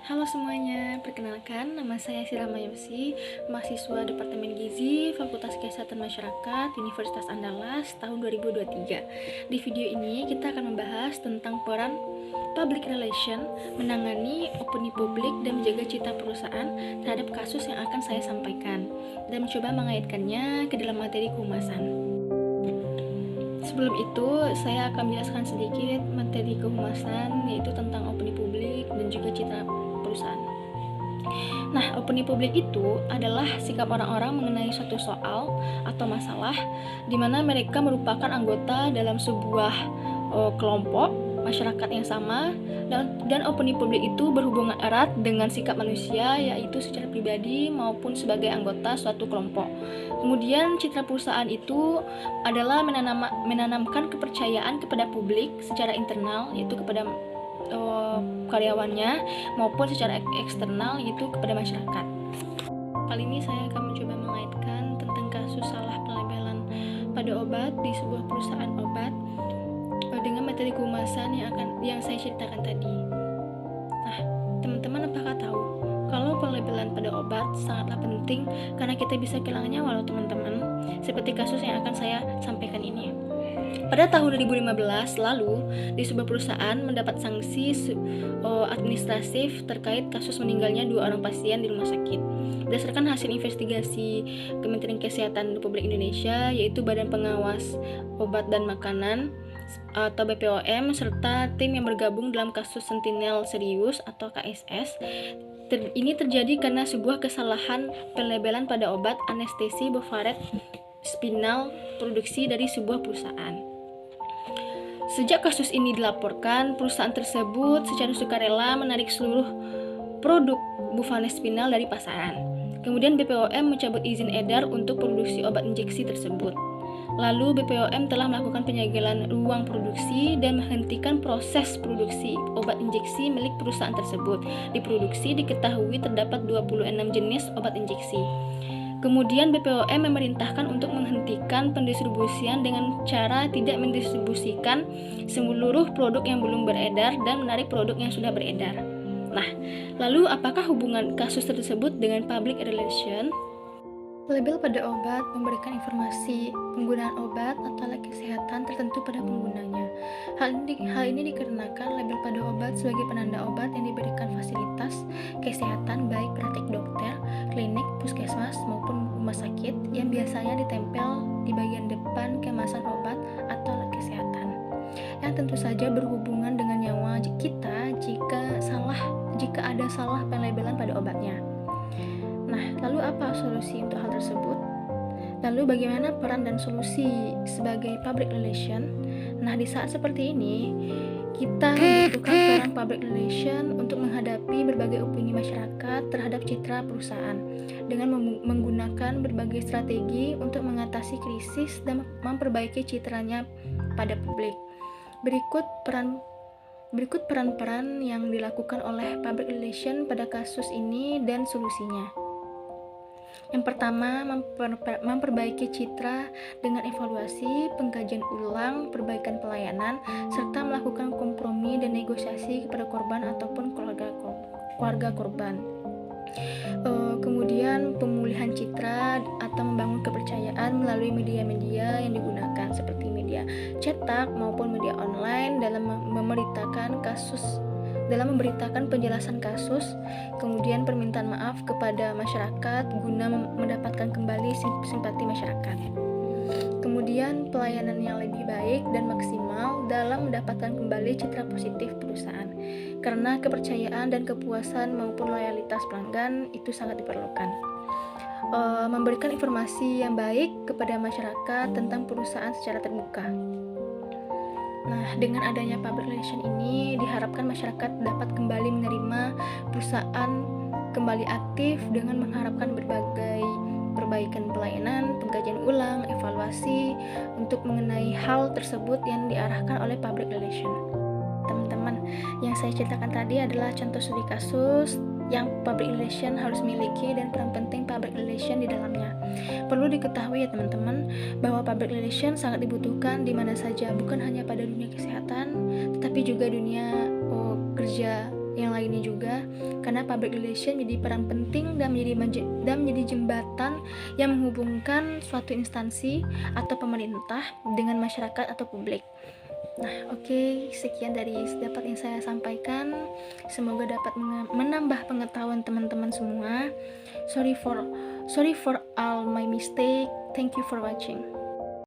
Halo semuanya, perkenalkan nama saya Sirama Yosi, mahasiswa Departemen Gizi, Fakultas Kesehatan Masyarakat, Universitas Andalas, tahun 2023. Di video ini kita akan membahas tentang peran public relation menangani opini publik dan menjaga citra perusahaan terhadap kasus yang akan saya sampaikan, dan mencoba mengaitkannya ke dalam materi kehumasan. Sebelum itu, saya akan menjelaskan sedikit materi kehumasan, yaitu tentang opini publik dan juga citra perusahaan. Nah, opini publik itu adalah sikap orang-orang mengenai suatu soal atau masalah di mana mereka merupakan anggota dalam sebuah kelompok masyarakat yang sama, dan opini publik itu berhubungan erat dengan sikap manusia, yaitu secara pribadi maupun sebagai anggota suatu kelompok. Kemudian citra perusahaan itu adalah menanamkan kepercayaan kepada publik secara internal, yaitu kepada karyawannya, maupun secara eksternal, yaitu kepada masyarakat. Kali ini saya akan mencoba mengaitkan tentang kasus salah pelabelan pada obat di sebuah perusahaan obat dengan materi kehumasan yang saya ceritakan tadi. Nah, teman-teman apakah tahu kalau pelabelan pada obat sangatlah penting karena kita bisa kehilangan nyawa loh teman-teman, seperti kasus yang akan saya sampaikan ini. Pada tahun 2015 lalu, di sebuah perusahaan mendapat sanksi administratif terkait kasus meninggalnya 2 orang pasien di rumah sakit. Berdasarkan hasil investigasi Kementerian Kesehatan Republik Indonesia, yaitu Badan Pengawas Obat dan Makanan atau BPOM, serta tim yang bergabung dalam kasus Sentinel Serius atau KSS, ini terjadi karena sebuah kesalahan pelabelan pada obat anestesi Bovaret spinal produksi dari sebuah perusahaan. Sejak kasus ini dilaporkan, perusahaan tersebut secara sukarela menarik seluruh produk Bovaret spinal dari pasaran. Kemudian BPOM mencabut izin edar untuk produksi obat injeksi tersebut. Lalu BPOM telah melakukan penyegelan ruang produksi dan menghentikan proses produksi obat injeksi milik perusahaan tersebut. Di produksi diketahui terdapat 26 jenis obat injeksi. Kemudian BPOM memerintahkan untuk menghentikan pendistribusian dengan cara tidak mendistribusikan seluruh produk yang belum beredar dan menarik produk yang sudah beredar. Nah, lalu apakah hubungan kasus tersebut dengan public relation? Label pada obat memberikan informasi penggunaan obat atau alat kesehatan tertentu pada penggunanya. Hal ini dikarenakan label pada obat sebagai penanda obat yang diberikan fasilitas kesehatan baik praktik dokter, klinik, puskesmas maupun rumah sakit yang biasanya ditempel di bagian depan kemasan obat atau alat kesehatan, yang tentu saja berhubungan dengan nyawa kita jika ada salah pelabelan pada obatnya. Nah, lalu apa solusi untuk hal tersebut? Lalu bagaimana peran dan solusi sebagai public relation? Nah, di saat seperti ini, kita membutuhkan peran public relation untuk menghadapi berbagai opini masyarakat terhadap citra perusahaan dengan menggunakan berbagai strategi untuk mengatasi krisis dan memperbaiki citranya pada publik. Berikut peran-peran yang dilakukan oleh public relation pada kasus ini dan solusinya. Yang pertama, memperbaiki citra dengan evaluasi, pengkajian ulang, perbaikan pelayanan, serta melakukan kompromi dan negosiasi kepada korban ataupun keluarga korban. Kemudian pemulihan citra atau membangun kepercayaan melalui media-media yang digunakan seperti media cetak maupun media online dalam memberitakan penjelasan kasus, kemudian permintaan maaf kepada masyarakat guna mendapatkan kembali simpati masyarakat. Kemudian pelayanan yang lebih baik dan maksimal dalam mendapatkan kembali citra positif perusahaan, karena kepercayaan dan kepuasan maupun loyalitas pelanggan itu sangat diperlukan. Memberikan informasi yang baik kepada masyarakat tentang perusahaan secara terbuka. Nah, dengan adanya public relation ini diharapkan masyarakat dapat kembali menerima perusahaan kembali aktif dengan mengharapkan berbagai perbaikan pelayanan, pengkajian ulang, evaluasi untuk mengenai hal tersebut yang diarahkan oleh public relation. Teman-teman, yang saya ceritakan tadi adalah contoh studi kasus yang public relation harus miliki dan peran penting public relation di dalamnya. Perlu diketahui ya teman-teman, bahwa public relation sangat dibutuhkan di mana saja, bukan hanya pada dunia kesehatan, tetapi juga dunia kerja yang lainnya juga, karena public relation jadi peran penting dan menjadi jembatan yang menghubungkan suatu instansi atau pemerintah dengan masyarakat atau publik. Nah, oke, sekian dari dapat yang saya sampaikan. Semoga dapat menambah pengetahuan teman-teman semua. Sorry for all my mistake. Thank you for watching.